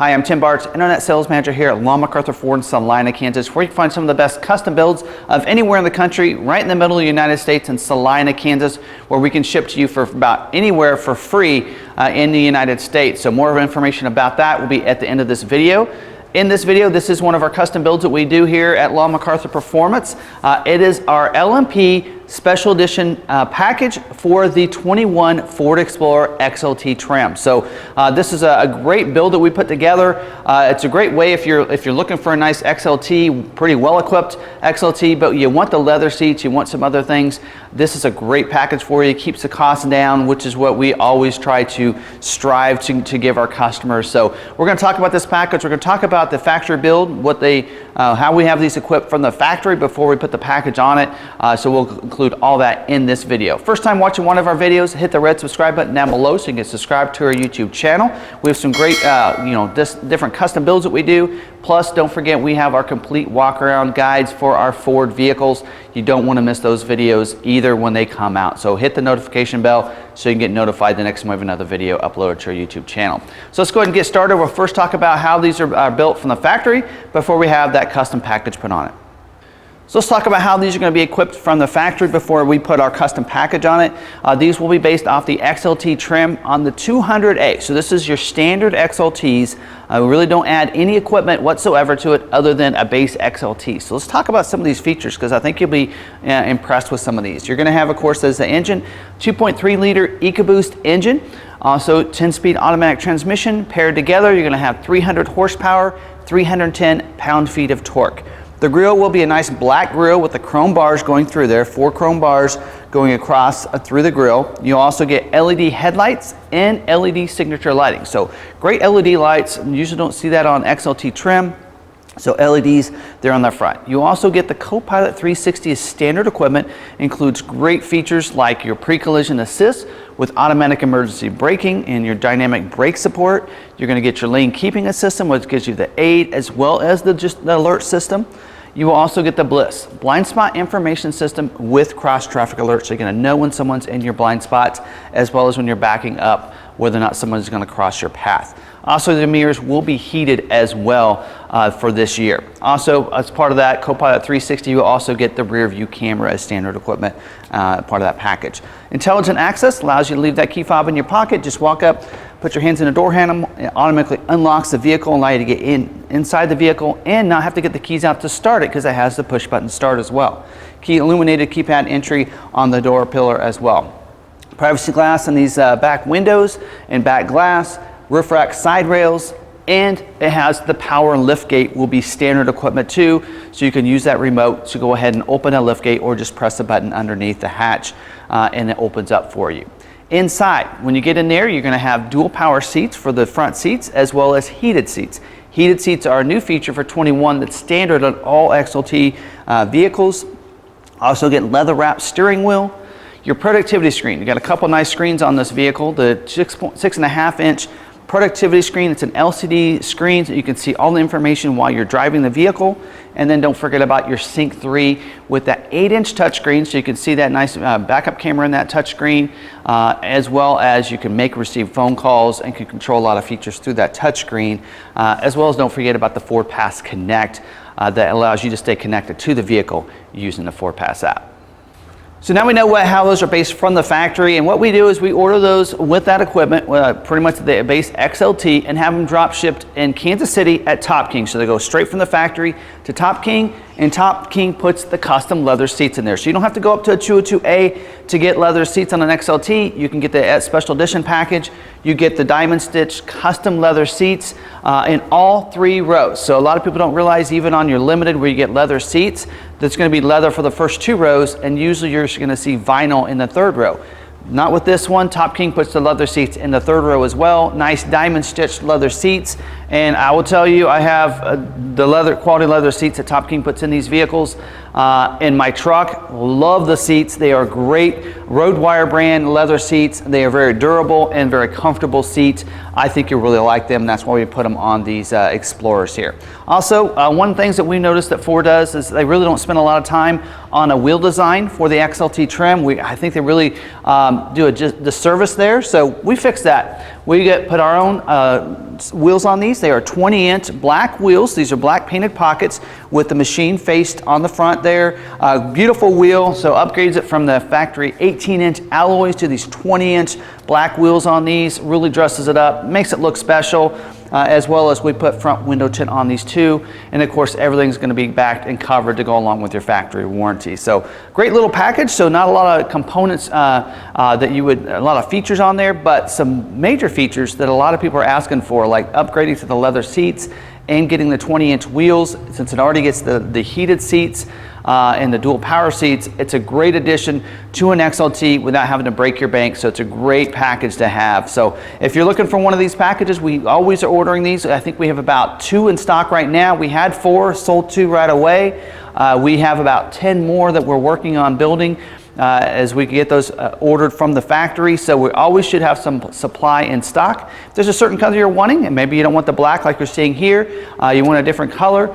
Hi, I'm Tim Bartz, Internet Sales Manager here at McArthur Ford in Salina, Kansas, where you can find some of the best custom builds of anywhere in the country, right in the middle of the United States in Salina, Kansas, where we can ship to you for about anywhere for free in the United States. So more information about that will be at the end of this video. In this video, this is one of our custom builds that we do here at McArthur Performance. It is our LMP Special Edition package for the 21 Ford Explorer XLT trim. So this is a great build that we put together. It's a great way if you're looking for a nice XLT, pretty well equipped XLT, but you want the leather seats, you want some other things. This is a great package for you. It keeps the cost down, which is what we always try to strive to give our customers. So we're going to talk about this package. We're going to talk about the factory build, how we have these equipped from the factory before we put the package on it. So we'll include all that in this video. First time watching one of our videos, hit the red subscribe button down below so you can subscribe to our YouTube channel. We have some great different custom builds that we do. Plus, don't forget we have our complete walk around guides for our Ford vehicles. You don't want to miss those videos either when they come out. So hit the notification bell so you can get notified the next time we have another video uploaded to our YouTube channel. So let's go ahead and get started. We'll first talk about how these are built from the factory before we have that custom package put on it. So let's talk about how these are going to be equipped from the factory before we put our custom package on it. These will be based off the XLT trim on the 200A. So this is your standard XLTs. We really don't add any equipment whatsoever to it other than a base XLT. So let's talk about some of these features because I think you'll be impressed with some of these. You're going to have, of course, as the engine, 2.3 liter Ecoboost engine. Also 10-speed automatic transmission paired together. You're going to have 300 horsepower, 310 pound-feet of torque. The grille will be a nice black grille with the chrome bars going through there, 4 chrome bars going across through the grille. You'll also get LED headlights and LED signature lighting. So great LED lights. You usually don't see that on XLT trim. So LEDs there on the front. You also get the Copilot 360 as standard equipment. Includes great features like your pre-collision assist with automatic emergency braking and your dynamic brake support. You're going to get your lane keeping system, which gives you the aid as well as the alert system. You will also get the BLIS, blind spot information system with cross traffic alerts. So you're going to know when someone's in your blind spots as well as when you're backing up whether or not someone's going to cross your path. Also, the mirrors will be heated as well for this year. Also, as part of that Copilot 360, you also get the rear view camera as standard equipment, part of that package. Intelligent access allows you to leave that key fob in your pocket. Just walk up, put your hands in the door handle, it automatically unlocks the vehicle and allow you to get inside the vehicle and not have to get the keys out to start it because it has the push button start as well. Key illuminated keypad entry on the door pillar as well. Privacy glass on these back windows and back glass, roof rack side rails, and it has the power liftgate will be standard equipment too, so you can use that remote to go ahead and open a liftgate or just press the button underneath the hatch and it opens up for you. Inside, when you get in there, you're going to have dual power seats for the front seats as well as heated seats. Heated seats are a new feature for 21 that's standard on all XLT vehicles. Also get leather wrapped steering wheel. Your productivity screen, you got a couple nice screens on this vehicle. The 6.5 inch productivity screen, it's an LCD screen so you can see all the information while you're driving the vehicle. And then don't forget about your Sync 3 with that 8-inch touchscreen so you can see that nice backup camera in that touchscreen, as well as you can make and receive phone calls and can control a lot of features through that touchscreen, as well as don't forget about the Ford Pass Connect that allows you to stay connected to the vehicle using the Ford Pass app. So now we know how those are based from the factory, and what we do is we order those with that equipment, pretty much the base XLT, and have them drop shipped in Kansas City at Top King. So they go straight from the factory to Top King, and Top King puts the custom leather seats in there. So you don't have to go up to a 202A to get leather seats on an XLT. You can get the special edition package. You get the diamond stitch custom leather seats in all 3 rows. So a lot of people don't realize even on your limited where you get leather seats, that's going to be leather for the first 2 rows, and usually you're going to see vinyl in the 3rd row. Not with this one. Top King puts the leather seats in the 3rd row as well. Nice diamond stitched leather seats. And I will tell you, I have the quality leather seats that Top King puts in these vehicles in my truck. Love the seats. They are great Roadwire brand leather seats. They are very durable and very comfortable seats. I think you'll really like them. That's why we put them on these Explorers here. Also, one of the things that we noticed that Ford does is they really don't spend a lot of time on a wheel design for the XLT trim. I think they really do a disservice there. So we fixed that. We put our own wheels on these. They are 20-inch black wheels. These are black painted pockets with the machine faced on the front there. Beautiful wheel, so upgrades it from the factory 18-inch alloys to these 20-inch black wheels on these. Really dresses it up, makes it look special. As well as we put front window tint on these too. And of course, everything's going to be backed and covered to go along with your factory warranty. So great little package. So not a lot of components that you would, a lot of features on there, but some major features that a lot of people are asking for, like upgrading to the leather seats and getting the 20-inch wheels, since it already gets the heated seats and the dual power seats. It's a great addition to an XLT without having to break your bank, so it's a great package to have. So if you're looking for one of these packages, we always are ordering these. I think we have about 2 in stock right now. We had 4, sold 2 right away. We have about 10 more that we're working on building as we get those ordered from the factory. So we always should have some supply in stock. If there's a certain color you're wanting, and maybe you don't want the black like you're seeing here, you want a different color,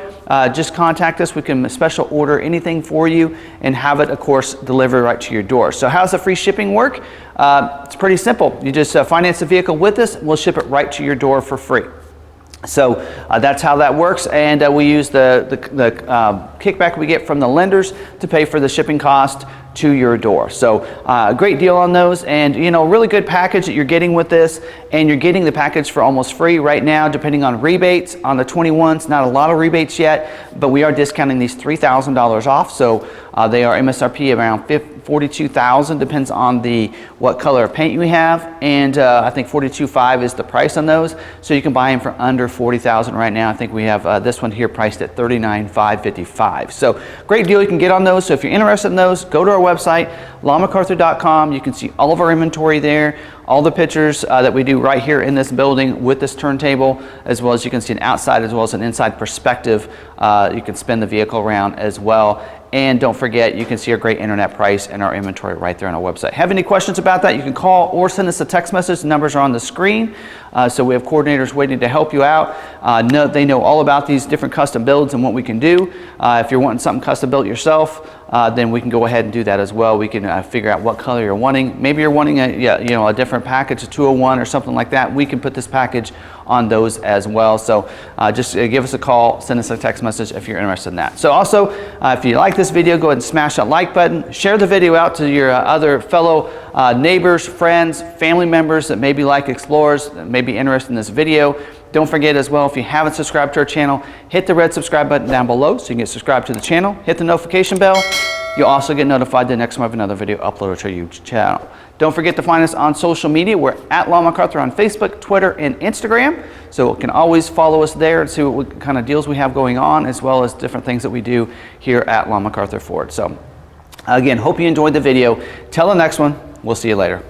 just contact us. We can special order anything for you and have it, of course, delivered right to your door. So how's the free shipping work? It's pretty simple. You just finance the vehicle with us, we'll ship it right to your door for free. So that's how that works, and we use the kickback we get from the lenders to pay for the shipping cost to your door. So great deal on those, and you know, really good package that you're getting with this, and you're getting the package for almost free right now, depending on rebates on the 21s. Not a lot of rebates yet, but we are discounting these $3,000 off. So they are MSRP around $42,000, depends on what color of paint you have, and I think $42,500 is the price on those. So you can buy them for under $40,000 right now. I think we have this one here priced at $39,555. So great deal you can get on those. So if you're interested in those, go to our website, McArthur.com. You can see all of our inventory there, all the pictures that we do right here in this building with this turntable, as well as you can see an outside as well as an inside perspective. You can spin the vehicle around as well. And don't forget, you can see our great internet price and our inventory right there on our website. Have any questions about that, you can call or send us a text message. The numbers are on the screen. So we have coordinators waiting to help you out. They know all about these different custom builds and what we can do. If you're wanting something custom built yourself, then we can go ahead and do that as well. We can figure out what color you're wanting. Maybe you're wanting a different package, a 201 or something like that. We can put this package on those as well. So just give us a call, send us a text message if you're interested in that. So also, if you like this video, go ahead and smash that like button. Share the video out to your other fellow neighbors, friends, family members that maybe like Explorers, that may be interested in this video. Don't forget as well, if you haven't subscribed to our channel, hit the red subscribe button down below so you can get subscribed to the channel. Hit the notification bell. You'll also get notified the next time we have another video uploaded to your YouTube channel. Don't forget to find us on social media. We're at McArthur on Facebook, Twitter, and Instagram. So you can always follow us there and see what kind of deals we have going on, as well as different things that we do here at McArthur Ford. So again, hope you enjoyed the video. Till the next one, we'll see you later.